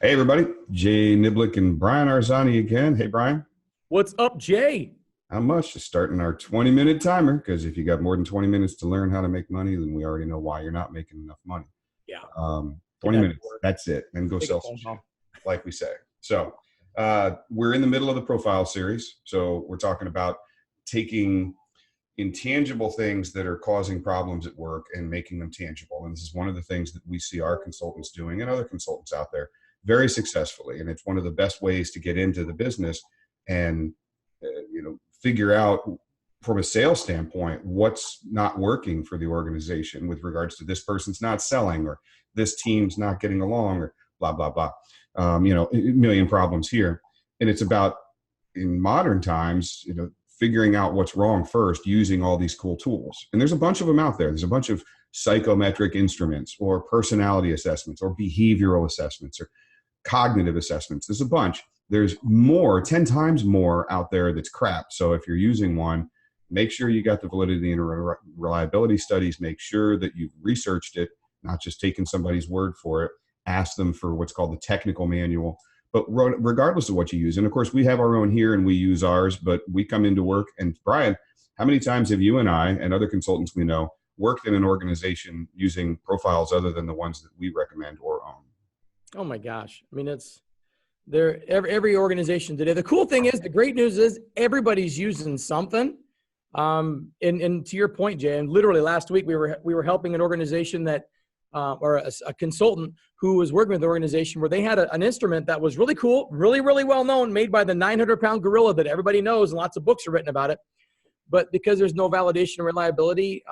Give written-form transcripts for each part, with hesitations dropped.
Hey, everybody. Jay Niblick and Bryan Arzani again. Hey, Brian. What's up, Jay? How much? Just starting our 20-minute timer, because if you got more than 20 minutes to learn how to make money, then we already know why you're not making enough money. Yeah. 20 minutes. That's it. Then go Take a sell phone some call. shit, like we say. So we're in the middle of the profile series. So we're talking about taking intangible things that are causing problems at work and making them tangible. And this is one of the things that we see our consultants doing and other consultants out there very successfully. And it's one of the best ways to get into the business and figure out from a sales standpoint what's not working for the organization with regards to this person's not selling or this team's not getting along or blah blah blah. A million problems here. And it's about, in modern times, figuring out what's wrong first using all these cool tools. And there's a bunch of them out there. There's a bunch of psychometric instruments or personality assessments or behavioral assessments or cognitive assessments. There's a bunch. There's more, 10 times more out there that's crap. So if you're using one, make sure you got the validity and reliability studies. Make sure that you've researched it, not just taken somebody's word for it. Ask them for what's called the technical manual. But regardless of what you use, and of course we have our own here and we use ours, but we come into work. And Brian, how many times have you and I and other consultants we know worked in an organization using profiles other than the ones that we recommend or own? Oh my gosh. I mean, it's there. Every organization today. The cool thing is, the great news is everybody's using something. And to your point, Jay, and literally last week we were helping an organization that, or a consultant who was working with an organization where they had an instrument that was really cool, really, really well known, made by the 900-pound gorilla that everybody knows, and lots of books are written about it. But because there's no validation and reliability,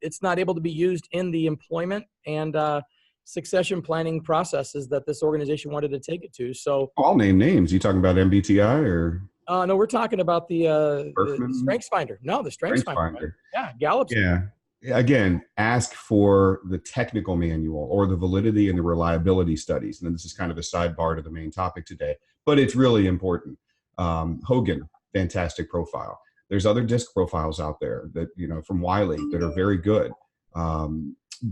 it's not able to be used in the employment and succession planning processes that this organization wanted to take it to. So I'll name names. You talking about MBTI or? No, we're talking about the Strengths Finder. No, the Strengths Finder. Yeah, Gallup's. Yeah. Again, ask for the technical manual or the validity and the reliability studies. And this is kind of a sidebar to the main topic today, but it's really important. Hogan, fantastic profile. There's other DISC profiles out there that, from Wiley that are very good.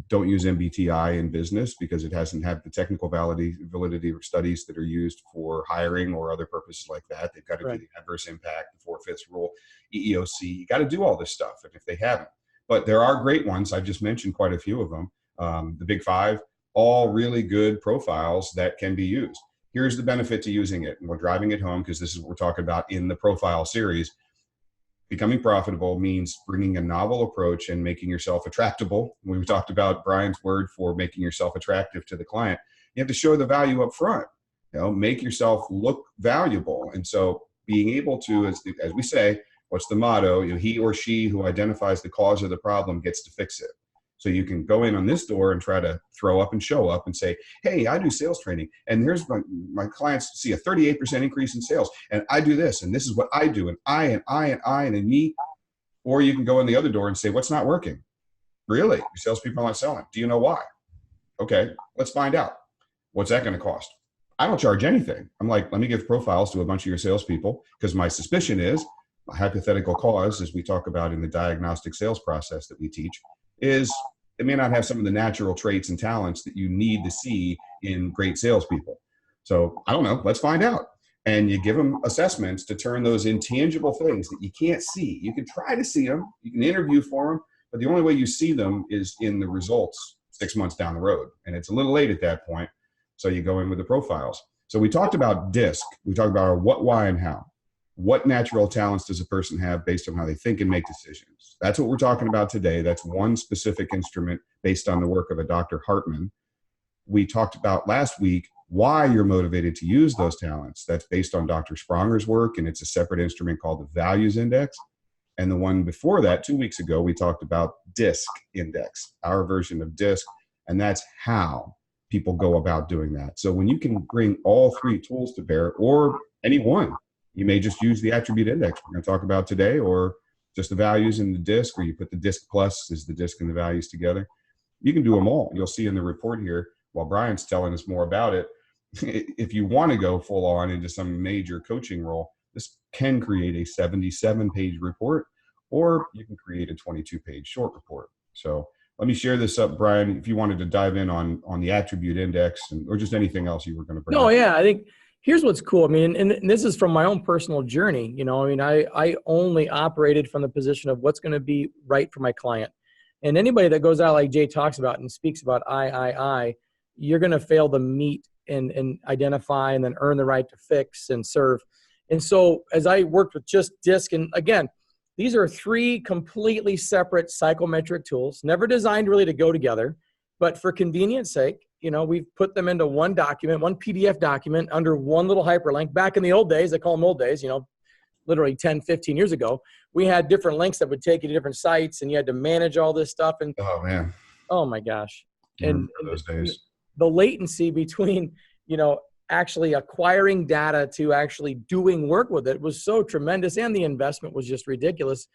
Don't use MBTI in business because it hasn't had the technical validity studies that are used for hiring or other purposes like that. They've got to do the adverse impact, the 4/5 rule, EEOC. You got to do all this stuff. And if they haven't, but there are great ones. I've just mentioned quite a few of them. The big five, all really good profiles that can be used. Here's the benefit to using it. And we're driving it home because this is what we're talking about in the profile series. Becoming profitable means bringing a novel approach and making yourself attractable. We talked about Brian's word for making yourself attractive to the client. You have to show the value up front, make yourself look valuable. And so being able to, as we say, what's the motto? He or she who identifies the cause of the problem gets to fix it. So you can go in on this door and try to throw up and show up and say, hey, I do sales training. And here's my clients see a 38% increase in sales. And I do this, and this is what I do. And I, and me. Or you can go in the other door and say, what's not working? Really? Your salespeople are not selling. Do you know why? Okay, let's find out. What's that going to cost? I don't charge anything. I'm like, let me give profiles to a bunch of your salespeople because my suspicion is a hypothetical cause, as we talk about in the diagnostic sales process that we teach, is it may not have some of the natural traits and talents that you need to see in great salespeople. So I don't know, let's find out. And you give them assessments to turn those intangible things that you can't see. You can try to see them, you can interview for them, but the only way you see them is in the results 6 months down the road. And it's a little late at that point. So you go in with the profiles. So we talked about DISC. We talked about our what, why, and how. What natural talents does a person have based on how they think and make decisions? That's what we're talking about today. That's one specific instrument based on the work of a Dr. Hartman. We talked about last week why you're motivated to use those talents. That's based on Dr. Spronger's work, and it's a separate instrument called the Values Index. And the one before that, 2 weeks ago, we talked about DISC Index, our version of DISC, and that's how people go about doing that. So when you can bring all three tools to bear, or any one, you may just use the attribute index we're going to talk about today, or just the values in the DISC, or you put the DISC plus as the DISC and the values together. You can do them all. You'll see in the report here, while Brian's telling us more about it, if you want to go full on into some major coaching role, this can create a 77-page report, or you can create a 22-page short report. So let me share this up, Brian, if you wanted to dive in on the attribute index or just anything else you were going to bring up. No, yeah, I think here's what's cool. I mean, and this is from my own personal journey. You know, I mean, I only operated from the position of what's going to be right for my client. And anybody that goes out like Jay talks about and speaks about you're going to fail to meet and identify and then earn the right to fix and serve. And so as I worked with just DISC, and again, these are 3 completely separate psychometric tools, never designed really to go together, but for convenience sake, you know, we've put them into one document, one PDF document under one little hyperlink. Back in the old days, I call them old days, you know, literally 10, 15 years ago, we had different links that would take you to different sites and you had to manage all this stuff. And oh man, oh my gosh. And those days, the latency between, you know, actually acquiring data to actually doing work with it was so tremendous, and the investment was just ridiculous.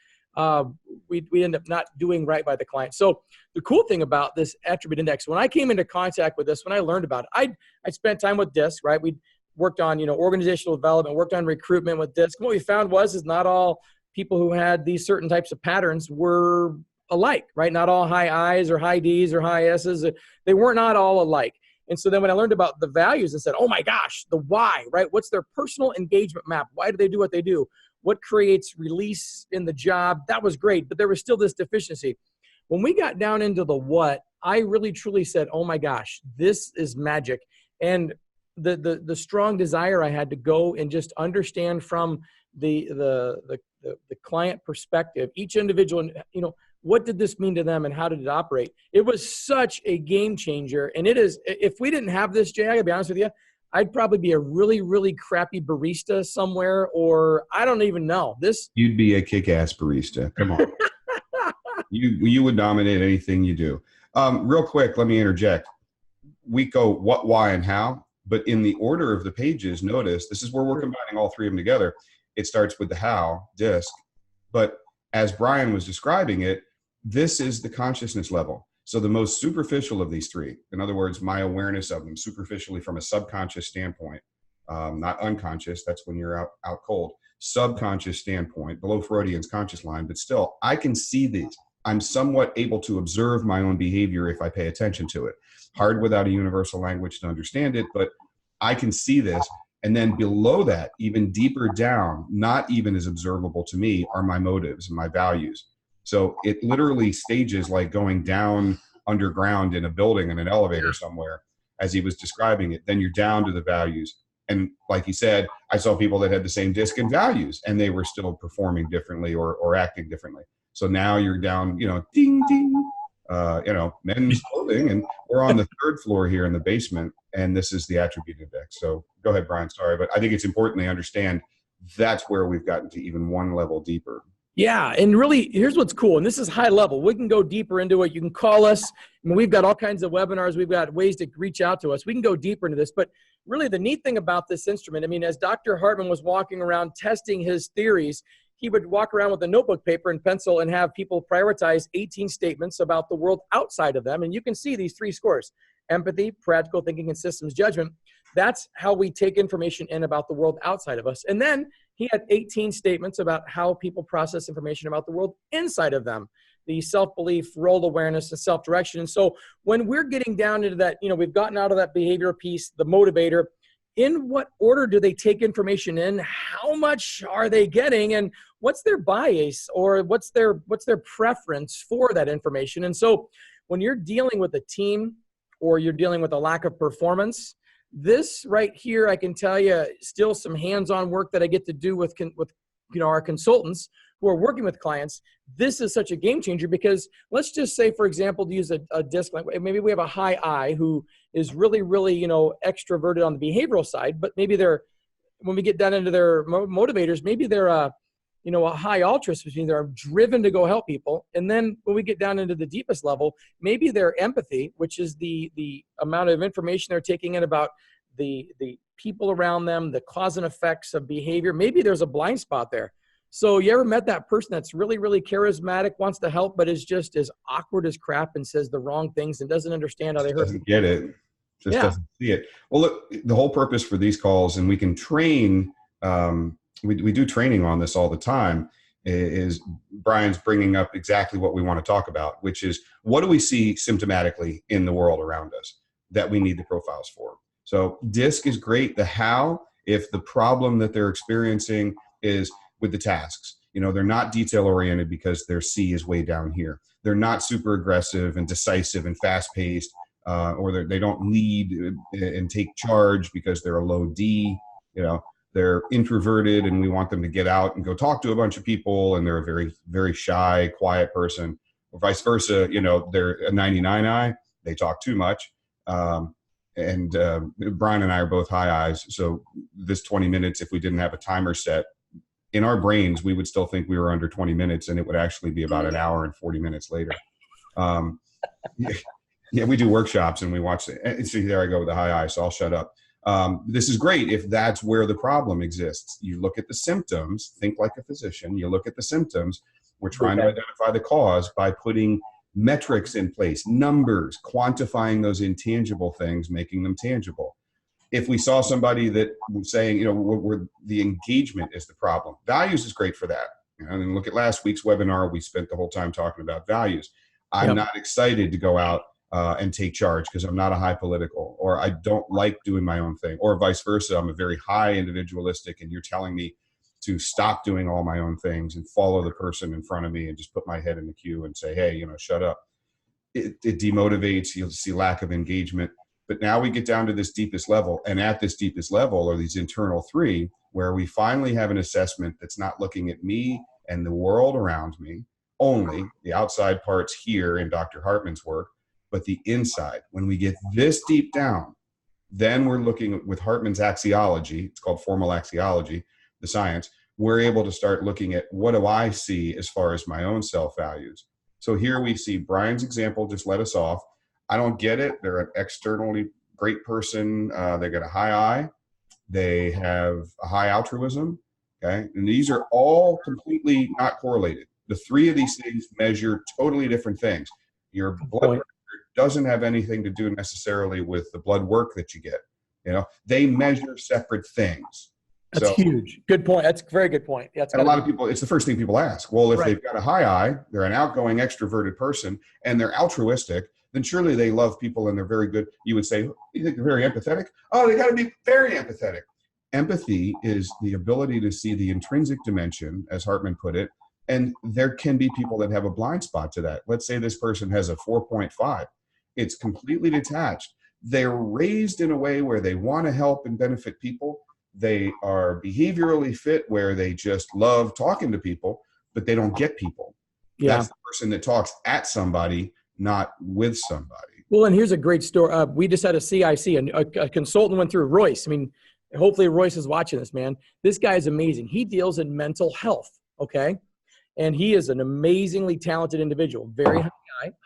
We end up not doing right by the client. So the cool thing about this attribute index, when I came into contact with this, when I learned about it, I spent time with DISC, right? We worked on, you know, organizational development, worked on recruitment with DISC. What we found is not all people who had these certain types of patterns were alike, right? Not all high I's or high D's or high S's. They were not all alike. And so then when I learned about the values and said, oh my gosh, the why, right? What's their personal engagement map? Why do they do what they do? What creates release in the job? That was great, but there was still this deficiency. When we got down into the what, I really truly said, oh my gosh, this is magic. And the strong desire I had to go and just understand from the client perspective, each individual, you know, what did this mean to them and how did it operate? It was such a game changer. And it is, if we didn't have this, Jay, I gotta be honest with you, I'd probably be a really, really crappy barista somewhere, or I don't even know. You'd be a kick-ass barista. Come on. You would dominate anything you do. Real quick, let me interject. We go what, why, and how, but in the order of the pages, notice this is where we're combining all 3 of them together. It starts with the how, DISC, but as Brian was describing it, this is the consciousness level. So the most superficial of these 3, in other words, my awareness of them superficially from a subconscious standpoint, not unconscious, that's when you're out cold, subconscious standpoint, below Freudian's conscious line, but still, I can see these. I'm somewhat able to observe my own behavior if I pay attention to it. Hard without a universal language to understand it, but I can see this. And then below that, even deeper down, not even as observable to me, are my motives and my values. So it literally stages like going down underground in a building in an elevator somewhere, as he was describing it. Then you're down to the values. And like he said, I saw people that had the same DISC and values, and they were still performing differently or acting differently. So now you're down, you know, ding, ding, you know, men's clothing. And we're on the 3rd floor here in the basement, and this is the attribute index. So go ahead, Brian, sorry, but I think it's important they understand that's where we've gotten to even one level deeper. Yeah, and really, here's what's cool, and this is high level. We can go deeper into it. You can call us. I mean, we've got all kinds of webinars. We've got ways to reach out to us. We can go deeper into this, but really the neat thing about this instrument, I mean, as Dr. Hartman was walking around testing his theories, he would walk around with a notebook, paper, and pencil and have people prioritize 18 statements about the world outside of them, and you can see these 3 scores: empathy, practical thinking, and systems judgment. That's how we take information in about the world outside of us. And then he had 18 statements about how people process information about the world inside of them, the self-belief, role awareness, and self-direction. And so when we're getting down into that, you know, we've gotten out of that behavior piece, the motivator, in what order do they take information in? How much are they getting? And what's their bias, or what's their preference for that information? And so when you're dealing with a team, or you're dealing with a lack of performance, this right here, I can tell you, still some hands-on work that I get to do with you know, our consultants who are working with clients. This is such a game changer, because let's just say, for example, to use a DISC, like maybe we have a high I who is really, really, you know, extroverted on the behavioral side, but maybe when we get down into their motivators, maybe they're you know, a high altruist, which means they're driven to go help people. And then when we get down into the deepest level, maybe their empathy, which is the amount of information they're taking in about the people around them, the cause and effects of behavior. Maybe there's a blind spot there. So you ever met that person that's really, really charismatic, wants to help, but is just as awkward as crap and says the wrong things and doesn't understand how they hurt people? Doesn't get it. Just doesn't see it. Well, look, the whole purpose for these calls, and we can train, we do training on this all the time, is Brian's bringing up exactly what we want to talk about, which is what do we see symptomatically in the world around us that we need the profiles for. So DISC is great. The how, if the problem that they're experiencing is with the tasks, they're not detail oriented because their C is way down here. They're not super aggressive and decisive and fast paced, or they don't lead and take charge because they're a low D. They're introverted and we want them to get out and go talk to a bunch of people, and they're a very, very shy, quiet person, or vice versa. They're a 99I, they talk too much. And Brian and I are both high I's. So this 20 minutes, if we didn't have a timer set, in our brains, we would still think we were under 20 minutes, and it would actually be about an hour and 40 minutes later. Yeah, we do workshops and we watch it. See, there I go with the high I, so I'll shut up. This is great if that's where the problem exists. You look at the symptoms, think like a physician. You look at the symptoms. We're trying to identify the cause by putting metrics in place, numbers, quantifying those intangible things, making them tangible. If we saw somebody that was saying, where the engagement is the problem, values is great for that. And look at last week's webinar, we spent the whole time talking about values. I'm not excited to go out and take charge because I'm not a high political, or I don't like doing my own thing, or vice versa. I'm a very high individualistic, and you're telling me to stop doing all my own things and follow the person in front of me and just put my head in the queue and say, hey, shut up. It demotivates. You'll see lack of engagement. But now we get down to this deepest level, and at this deepest level are these internal three, where we finally have an assessment that's not looking at me and the world around me only, the outside parts here in Dr. Hartman's work, but the inside. When we get this deep down, then we're looking with Hartman's axiology, it's called formal axiology, the science, we're able to start looking at what do I see as far as my own self-values. So here we see Brian's example just let us off. I don't get it. They're an externally great person. They got a high I. They have a high altruism. Okay. And these are all completely not correlated. The three of these things measure totally different things. Your blood pressure doesn't have anything to do necessarily with the blood work that you get. They measure separate things. That's huge. Good point. That's a very good point. And a lot of people, it's the first thing people ask. Well, if they've got a high I, they're an outgoing, extroverted person, and they're altruistic, then surely they love people and they're very good. You would say, you think they're very empathetic? Oh, they got to be very empathetic. Empathy is the ability to see the intrinsic dimension, as Hartman put it, and there can be people that have a blind spot to that. Let's say this person has a 4.5. It's completely detached. They're raised in a way where they want to help and benefit people. They are behaviorally fit where they just love talking to people, but they don't get people. Yeah. That's the person that talks at somebody, not with somebody. Well, and here's a great story. We just had a CIC, a consultant went through Royce. I mean, hopefully Royce is watching this, man. This guy is amazing. He deals in mental health, okay? And he is an amazingly talented individual, very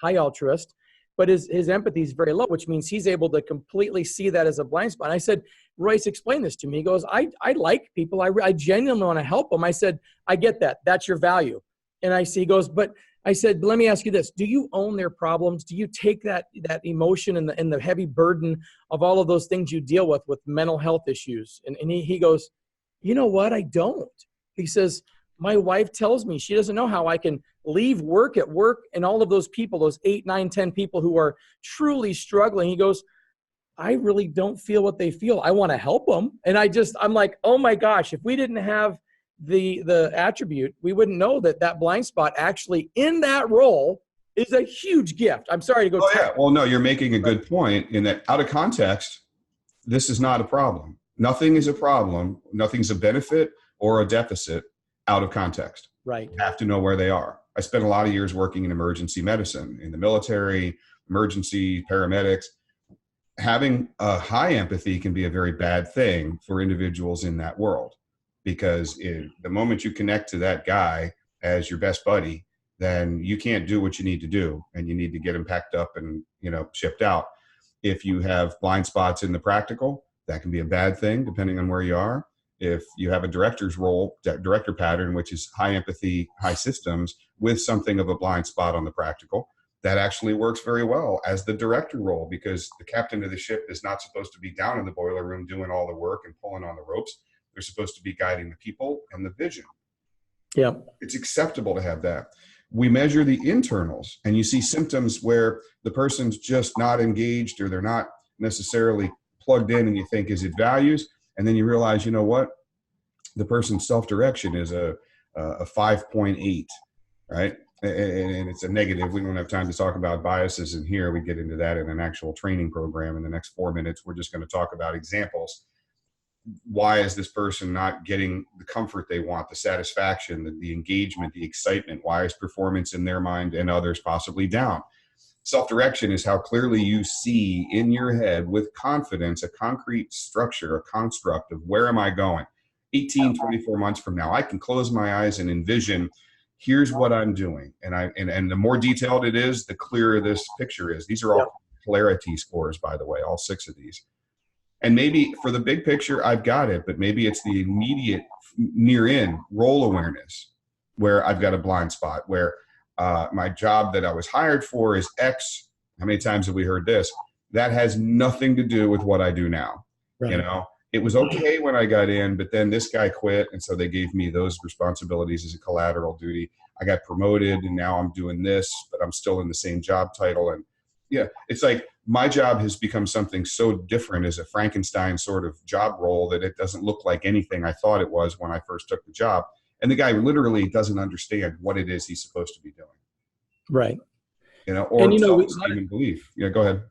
high altruist, but his empathy is very low, which means he's able to completely see that as a blind spot. And I said, Royce, explain this to me. He goes, I like people. I genuinely want to help them. I said, I get that. That's your value. And he goes, but I said, let me ask you this. Do you own their problems? Do you take that emotion and the heavy burden of all of those things you deal with mental health issues? And he goes, you know what? I don't. He says, my wife tells me she doesn't know how I can leave work at work and all of those people, those 8, 9, 10 people who are truly struggling. He goes, I really don't feel what they feel. I want to help them. And I'm like, oh my gosh, if we didn't have the attribute, we wouldn't know that blind spot actually in that role is a huge gift. I'm sorry to go. Oh yeah. Well, no, you're making a good point in that out of context, this is not a problem. Nothing is a problem. Nothing's a benefit or a deficit out of context. Right. You have to know where they are. I spent a lot of years working in emergency medicine, in the military, emergency, paramedics. Having a high empathy can be a very bad thing for individuals in that world, because the moment you connect to that guy as your best buddy, then you can't do what you need to do, and you need to get him packed up and shipped out. If you have blind spots in the practical, that can be a bad thing depending on where you are. If you have a director's role, director pattern, which is high empathy, high systems, with something of a blind spot on the practical, that actually works very well as the director role, because the captain of the ship is not supposed to be down in the boiler room doing all the work and pulling on the ropes. They're supposed to be guiding the people and the vision. Yeah. It's acceptable to have that. We measure the internals, and you see symptoms where the person's just not engaged or they're not necessarily plugged in, and you think, is it values? And then you realize, you know what? The person's self-direction is a 5.8, right? And it's a negative. We don't have time to talk about biases in here. We get into that in an actual training program in the next 4 minutes. We're just going to talk about examples. Why is this person not getting the comfort they want, the satisfaction, the engagement, the excitement? Why is performance in their mind and others possibly down? Self-direction is how clearly you see in your head with confidence a concrete structure, a construct of where am I going? 18, 24 months from now, I can close my eyes and envision, here's what I'm doing. And the more detailed it is, the clearer this picture is. These are all clarity scores, by the way, all 6 of these. And maybe for the big picture, I've got it, but maybe it's the immediate near in role awareness where I've got a blind spot, where my job that I was hired for is X. How many times have we heard this? That has nothing to do with what I do now. Right. You know, it was okay when I got in, but then this guy quit. And so they gave me those responsibilities as a collateral duty. I got promoted and now I'm doing this, but I'm still in the same job title. And yeah, it's like my job has become something so different as a Frankenstein sort of job role that it doesn't look like anything I thought it was when I first took the job. And the guy literally doesn't understand what it is he's supposed to be doing. Right. You know, or self-esteem and belief. Yeah, go ahead.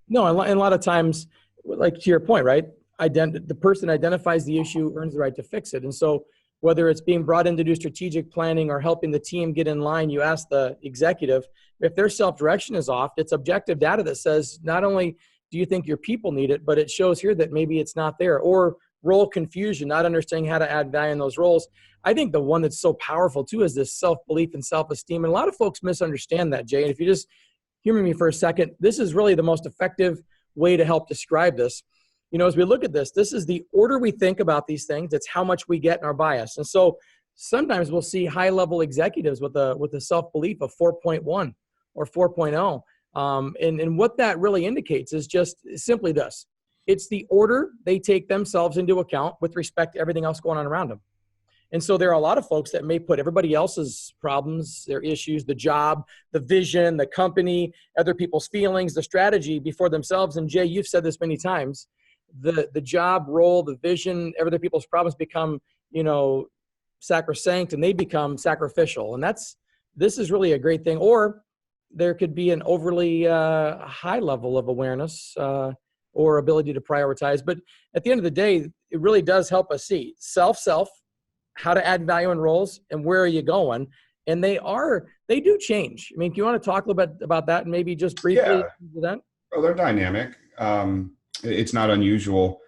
No, and a lot of times, like to your point, right? The person identifies the issue, earns the right to fix it. And so whether it's being brought in to do strategic planning or helping the team get in line, you ask the executive, if their self-direction is off, it's objective data that says, not only do you think your people need it, but it shows here that maybe it's not there. Or role confusion, not understanding how to add value in those roles. I think the one that's so powerful too is this self-belief and self-esteem. And a lot of folks misunderstand that, Jay. And if you just humor me for a second, this is really the most effective way to help describe this. You know, as we look at this, this is the order we think about these things. It's how much we get in our bias. And so sometimes we'll see high-level executives with a self-belief of 4.1 or 4.0. And what that really indicates is just simply this. It's the order they take themselves into account with respect to everything else going on around them. And so there are a lot of folks that may put everybody else's problems, their issues, the job, the vision, the company, other people's feelings, the strategy before themselves. And Jay, you've said this many times. The job, role, the vision, other people's problems become, you know, sacrosanct, and they become sacrificial. And this is really a great thing. Or there could be an overly high level of awareness or ability to prioritize. But at the end of the day, it really does help us see self, how to add value in roles, and where are you going. And they do change. I mean, do you want to talk a little bit about that and maybe just briefly? Yeah. That? Well, they're dynamic. It's not unusual.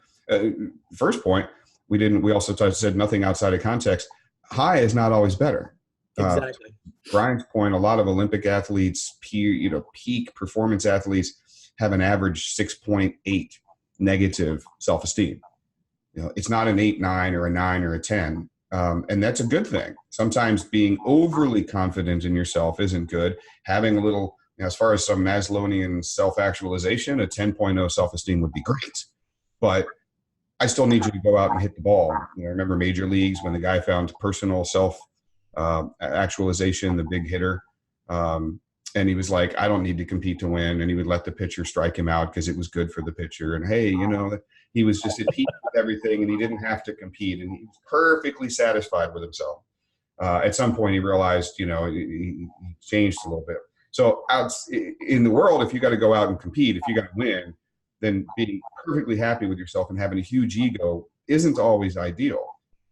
First point, we also said nothing outside of context. High is not always better. Exactly. Brian's point, a lot of Olympic athletes, peak performance athletes have an average 6.8 negative self-esteem. You know, it's not an 8, 9, or a 9 or a 10. And that's a good thing. Sometimes being overly confident in yourself isn't good. Having a little, you know, as far as some Maslowian self-actualization, a 10.0 self-esteem would be great. But I still need you to go out and hit the ball. You know, I remember major leagues when the guy found personal self-actualization, the big hitter. And he was like, I don't need to compete to win. And he would let the pitcher strike him out because it was good for the pitcher. And hey, you know, he was just at peace with everything and he didn't have to compete. And he was perfectly satisfied with himself. At some point he realized, you know, he changed a little bit. So in the world, if you got to go out and compete, if you got to win, then being perfectly happy with yourself and having a huge ego isn't always ideal.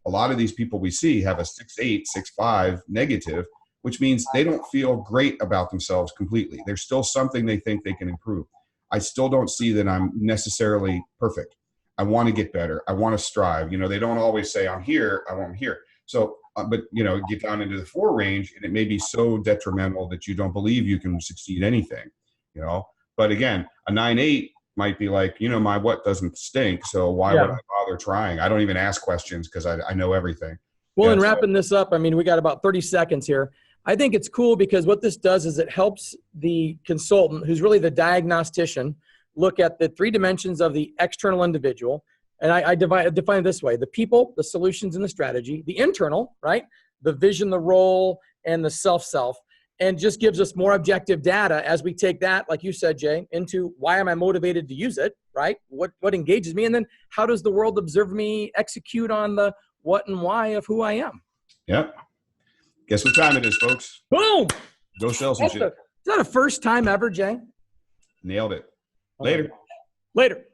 A lot of these people we see have a 6.8, 6.5 negative, which means they don't feel great about themselves completely. There's still something they think they can improve. I still don't see that I'm necessarily perfect. I want to get better. I want to strive. You know, they don't always say I'm here, I'm here. So, but you know, get down into the 4 range and it may be so detrimental that you don't believe you can succeed anything, you know. But again, a 9.8 might be like, you know, my what doesn't stink. So why would I bother trying? I don't even ask questions because I know everything. Well, and wrapping this up, I mean, we got about 30 seconds here. I think it's cool because what this does is it helps the consultant, who's really the diagnostician, look at the 3 dimensions of the external individual. And I define it this way: the people, the solutions, and the strategy. The internal, right? the vision, the role, and the self, and just gives us more objective data as we take that, like you said, Jay, into why am I motivated to use it, right? What engages me? And then how does the world observe me execute on the what and why of who I am? Yep. Guess what time it is, folks? Boom! Go sell some shit. Is that a first time ever, Jay? Nailed it. Later. Later.